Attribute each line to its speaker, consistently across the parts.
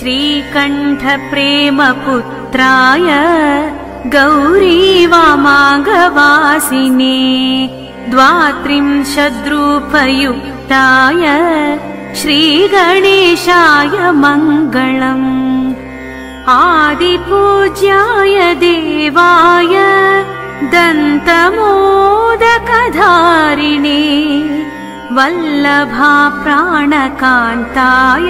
Speaker 1: श्रीकण्ठप्रेमपुत्राय गौरीवामाङ्गवासिने द्वात्रिंशद्रूपयुक्ताय श्रीगणेशाय मङ्गलम्। आदिपूज्याय देवाय दन्तमोदकधारिणे वल्लभा प्राणकान्ताय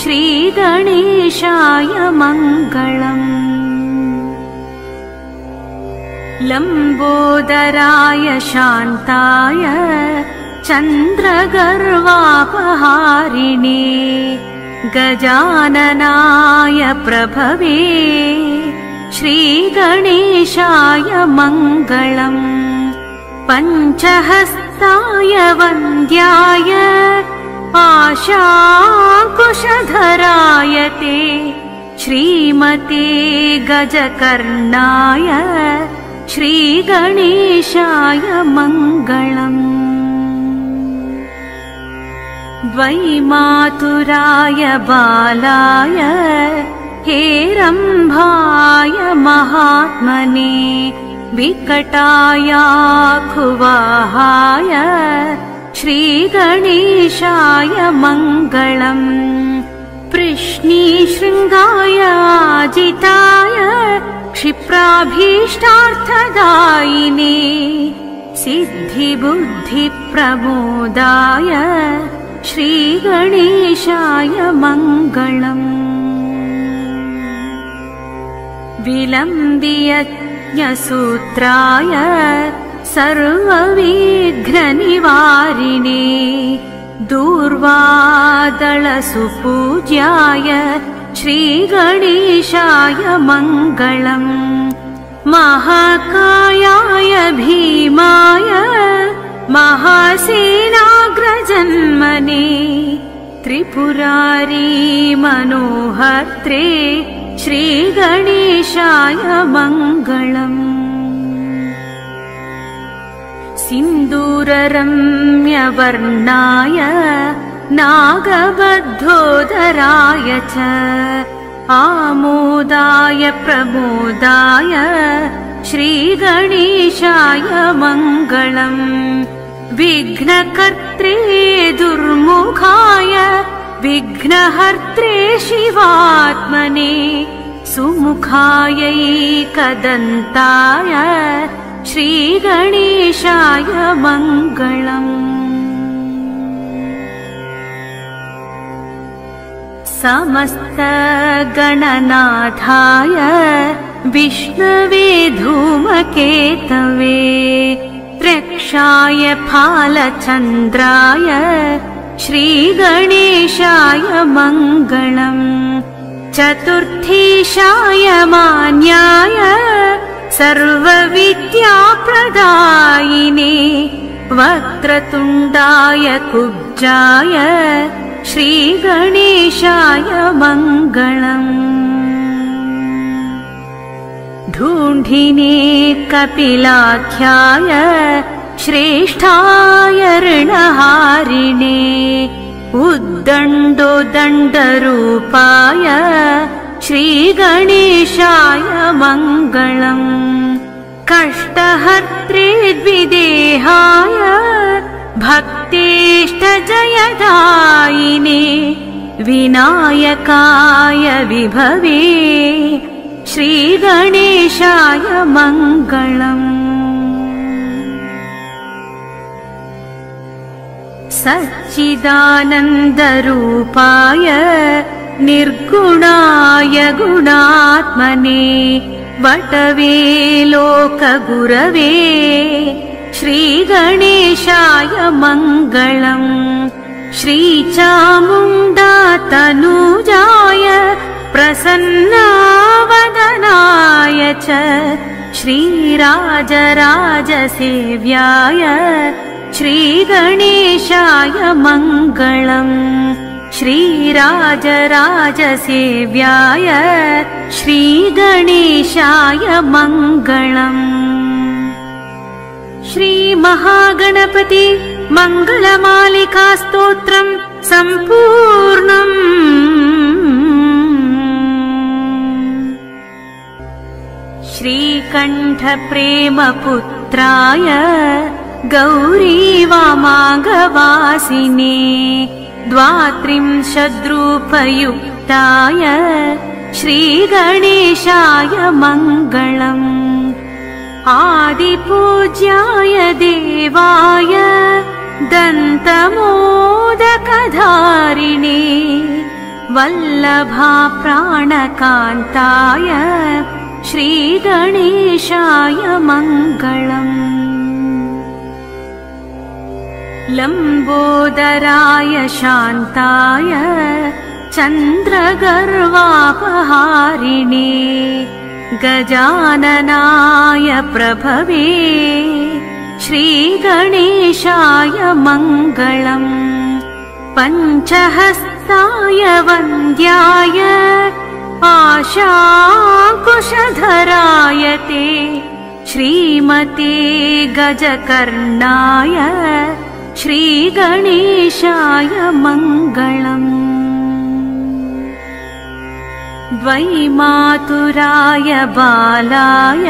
Speaker 1: श्रीगणेशाय मङ्गलम्। लम्बोदराय शान्ताय चन्द्रगर्वापहारिणे गजाननाय प्रभवे श्रीगणेशाय मङ्गलम्। पञ्चहस्ताय वन्द्याय पाशाङ्कुशधराय ते श्रीमते गजकर्णाय श्रीगणेशाय मङ्गलम्। द्वैमातुराय बालाय हेरम्भाय महात्मने विकटायाखुवाहाय श्रीगणेशाय मङ्गलम्। पृश्नीशृङ्गाय जिताय क्षिप्राभीष्टार्थदायिने सिद्धिबुद्धिप्रमोदाय श्रीगणेशाय मङ्गलम्। विलम्बियज्ञसूत्राय सर्वविघ्ननिवारिणे दूर्वादलसुपूज्याय श्रीगणेशाय मङ्गलम्। महाकायाय भीमाय महासेनाग्रजन्मने त्रिपुरारी मनोहर्त्रे श्रीगणेशाय मङ्गलम्। सिन्दूररम्यवर्णाय नागबद्धोदराय च आमोदाय प्रमोदाय श्रीगणेशाय मङ्गलम्। विघ्नकर्त्रे दुर्मुखाय विघ्नहर्त्रे शिवात्मने सुमुखायैकदन्ताय श्रीगणेशाय मङ्गलम्। समस्तगणनाथाय विष्णवे धूमकेतवे रक्षाय फालचन्द्राय श्रीगणेशाय मङ्गलम्। चतुर्थीशाय मान्याय सर्वविद्याप्रदायिने वक्रतुण्डाय कुब्जाय श्रीगणेशाय मङ्गलम्। ढूण्ढिने कपिलाख्याय श्रेष्ठाय ऋणहारिणे उद्दण्डोदण्डरूपाय श्रीगणेशाय मङ्गलम्। कष्टहर्त्रे द्विदेहाय भक्तेष्टजयदायिने विनायकाय विभवे श्रीगणेशाय मङ्गलम्। सच्चिदानन्दरूपाय निर्गुणाय गुणात्मने वटवे लोकगुरवे श्रीगणेशाय मङ्गलम्। श्रीचामुण्डा तनूजाय प्रसन्नावदनाय च श्रीराजराजसेव्याय श्रीगणेशाय मङ्गलम्। श्रीराजराजसेव्याय श्रीगणेशाय मङ्गलम्। श्रीमहागणपति मङ्गलमालिकास्तोत्रम् सम्पूर्णम्। नीलकण्ठप्रेमपुत्राय गौरीवामाङ्गवासिने द्वात्रिंशद्रूपयुक्ताय श्रीगणेशाय मङ्गलम्। आदिपूज्याय देवाय दन्तमोदकधारिणे वल्लभा प्राणकान्ताय श्रीगणेशाय मङ्गलम्। लम्बोदराय शान्ताय चन्द्रगर्वापहारिणे गजाननाय प्रभवे श्रीगणेशाय मङ्गलम्। पञ्चहस्ताय वन्द्याय आशाकुशधराय ते श्रीमते गजकर्णाय श्रीगणेशाय मङ्गलम्। द्वैमातुराय बालाय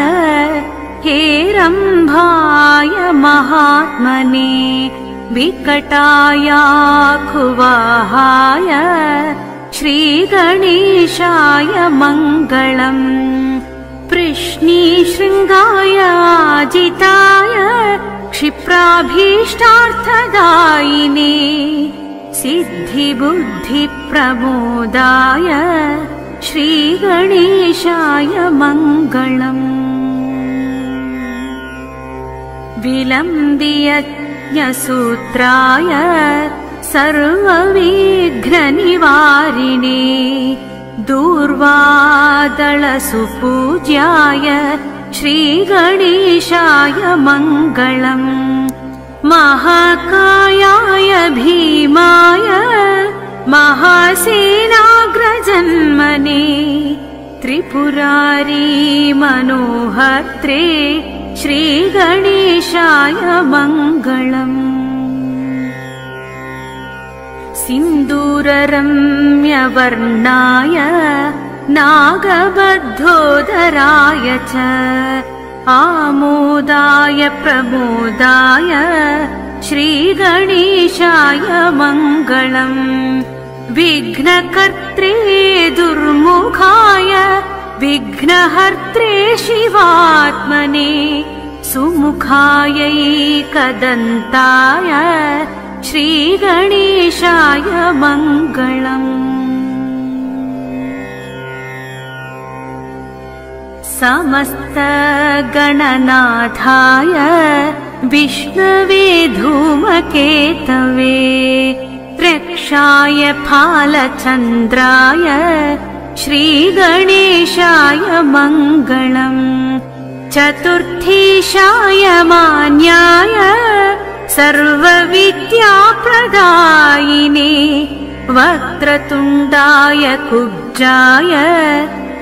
Speaker 1: हेरम्भाय महात्मने विकटायाखुवाहाय श्रीगणेशाय मङ्गलम्। पृश्नीशृङ्गाय आजिताय क्षिप्राभीष्टार्थदायिने सिद्धिबुद्धिप्रमोदाय श्रीगणेशाय मङ्गलम्। विलम्बियज्ञसूत्राय सर्वविघ्ननिवारिणे दूर्वादलसुपूज्याय श्रीगणेशाय मङ्गलम्। महाकायाय भीमाय महासेनाग्रजन्मने त्रिपुरारी मनोहर्त्रे श्रीगणेशाय मङ्गलम्। सिन्दूररम्यवर्णाय नागबद्धोदराय च आमोदाय प्रमोदाय श्रीगणेशाय मङ्गलम्। विघ्नकर्त्रे दुर्मुखाय विघ्नहर्त्रे शिवात्मने सुमुखायैकदन्ताय श्रीगणेशाय मङ्गलम्। समस्तगणनाथाय विष्णवे धूमकेतवे त्र्यक्षाय फालचन्द्राय श्रीगणेशाय मङ्गलम्। चतुर्थीशाय मान्याय सर्वविद्याप्रदायिने वक्रतुण्डाय कुब्जाय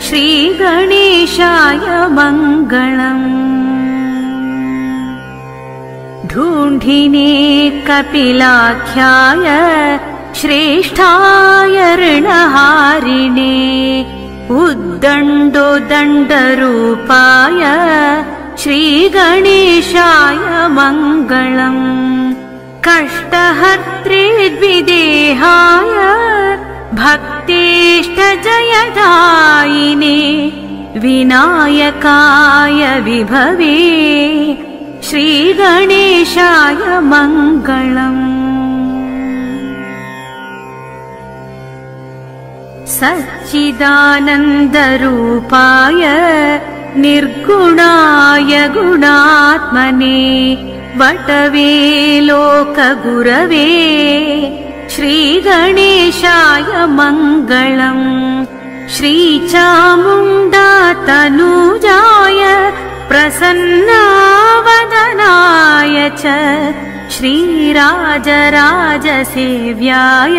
Speaker 1: श्रीगणेशाय मङ्गलम्। ढूढिने कपिलाख्याय श्रेष्ठाय ऋणहारिणे उद्दण्डोदण्डरूपाय श्रीगणेशाय मङ्गलम्। कष्टहर्त्रे द्विदेहाय भक्तेष्टजयदायिने विनायकाय विभवे श्रीगणेशाय मङ्गलम्। सच्चिदानन्दरूपाय निर्गुणाय गुणात्मने वटवे लोकगुरवे श्रीगणेशाय मङ्गलम्। श्रीचामुण्डा तनूजाय प्रसन्नावदनाय च श्रीराजराजसेव्याय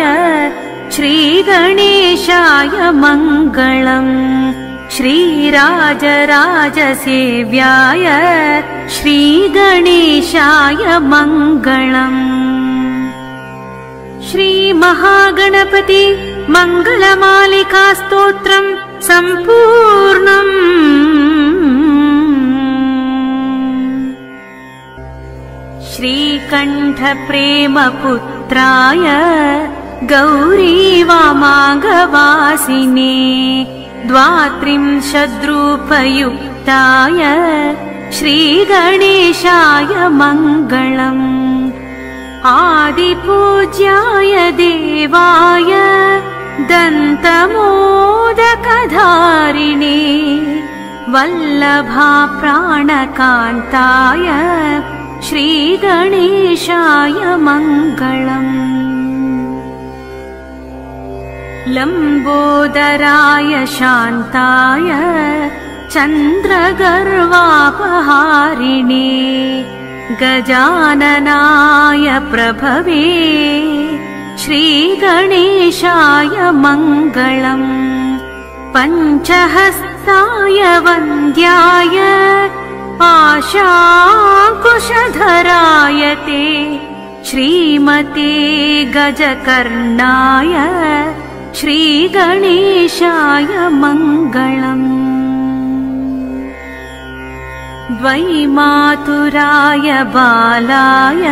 Speaker 1: श्रीगणेशाय मङ्गलम्। श्रीराजराजसेव्याय श्रीगणेशाय मङ्गलम्। श्रीमहागणपति मङ्गलमालिका स्तोत्रम् सम्पूर्णम्। श्रीकण्ठप्रेमपुत्राय गौरीवामाङ्गवासिने द्वात्रिंशद्रूपयुक्ताय श्रीगणेशाय मङ्गलम्। आदिपूज्याय देवाय दन्तमोदकधारिणे वल्लभा प्राणकान्ताय श्रीगणेशाय मङ्गलम्। लम्बोदराय शान्ताय चन्द्रगर्वापहारिणे गजाननाय प्रभवे श्रीगणेशाय मङ्गलम्। पञ्चहस्ताय वन्द्याय आशाकुशधराय ते श्रीमते गजकर्णाय श्रीगणेशाय मङ्गलम्। द्वैमातुराय बालाय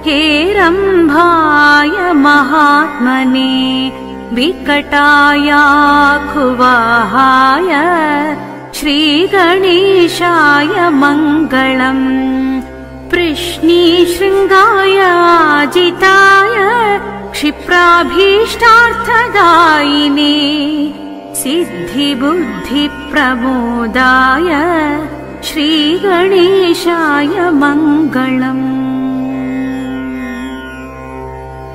Speaker 1: हेरम्भाय महात्मने विकटायाखुवाहाय श्रीगणेशाय मङ्गलम्। पृश्नीशृङ्गाय आजिताय क्षिप्राभीष्टार्थदायिने सिद्धिबुद्धिप्रमोदाय श्रीगणेशाय मङ्गलम्।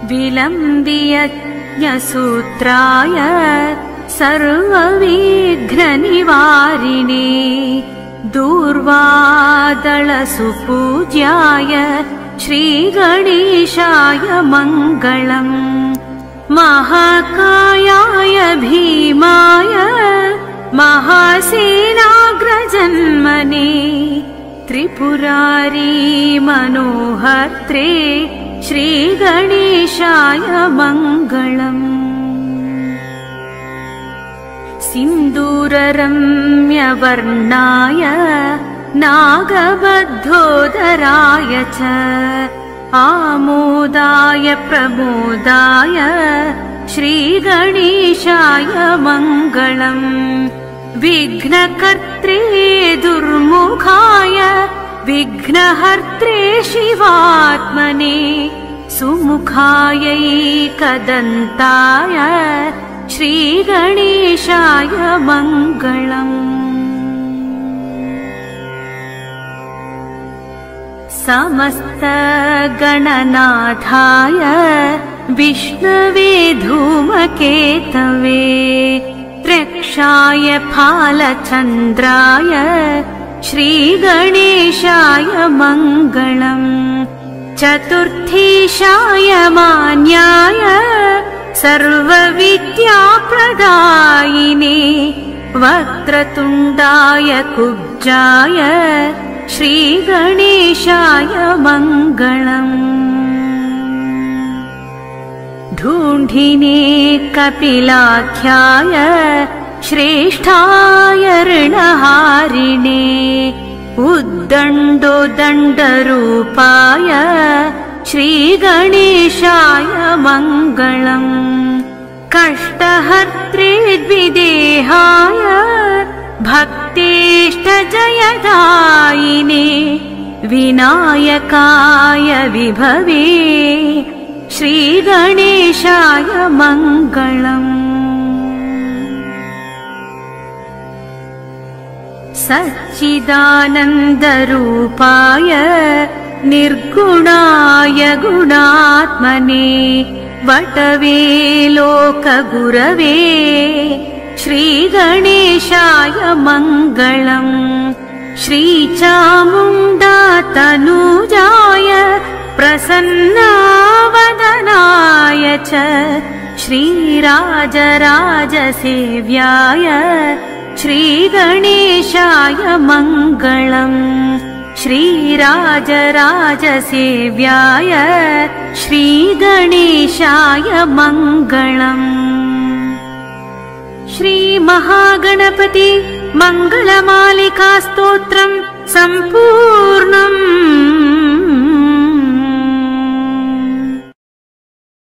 Speaker 1: विलम्बियज्ञसूत्राय सर्वविघ्ननिवारिणे दूर्वादलसुपूज्याय श्रीगणेशाय मङ्गलम्। महाकायाय भीमाय महासेनाग्रजन्मने त्रिपुरारी मनोहर्त्रे श्रीगणेशाय मङ्गलम्। सिन्दूररम्यवर्णाय नागबद्धोदराय च आमोदाय प्रमोदाय श्रीगणेशाय मङ्गलम्। विघ्नकर्त्रे दुर्मुखाय विघ्नहर्त्रे शिवात्मने सुमुखायैकदन्ताय श्रीगणेशाय मङ्गलम्। समस्तगणनाथाय विष्णवे धूमकेतवे त्र्यक्षाय फालचन्द्राय श्रीगणेशाय मङ्गलम्। चतुर्थीशाय मान्याय सर्वविद्याप्रदायिने वक्रतुण्डाय कुब्जाय श्रीगणेशाय मङ्गलम्। ढूढिने कपिलाख्याय श्रेष्ठाय ऋणहारिणे उद्दण्डोदण्डरूपाय श्रीगणेशाय मङ्गलम्। कष्टहर्त्रे द्विदेहाय भक्तेष्टजयदायिने विनायकाय विभवे श्रीगणेशाय मङ्गलम्। सच्चिदानन्दरूपाय निर्गुणाय गुणात्मने वटवे लोकगुरवे श्रीगणेशाय मङ्गलम्। श्रीचामुण्डा तनूजाय प्रसन्नावदनाय च श्रीराजराजसेव्याय श्रीगणेशाय मङ्गलम्। श्रीराजराजसेव्याय श्रीगणेशाय मङ्गलम्। श्रीमहागणपति मङ्गलमालिकास्तोत्रम् सम्पूर्णम्।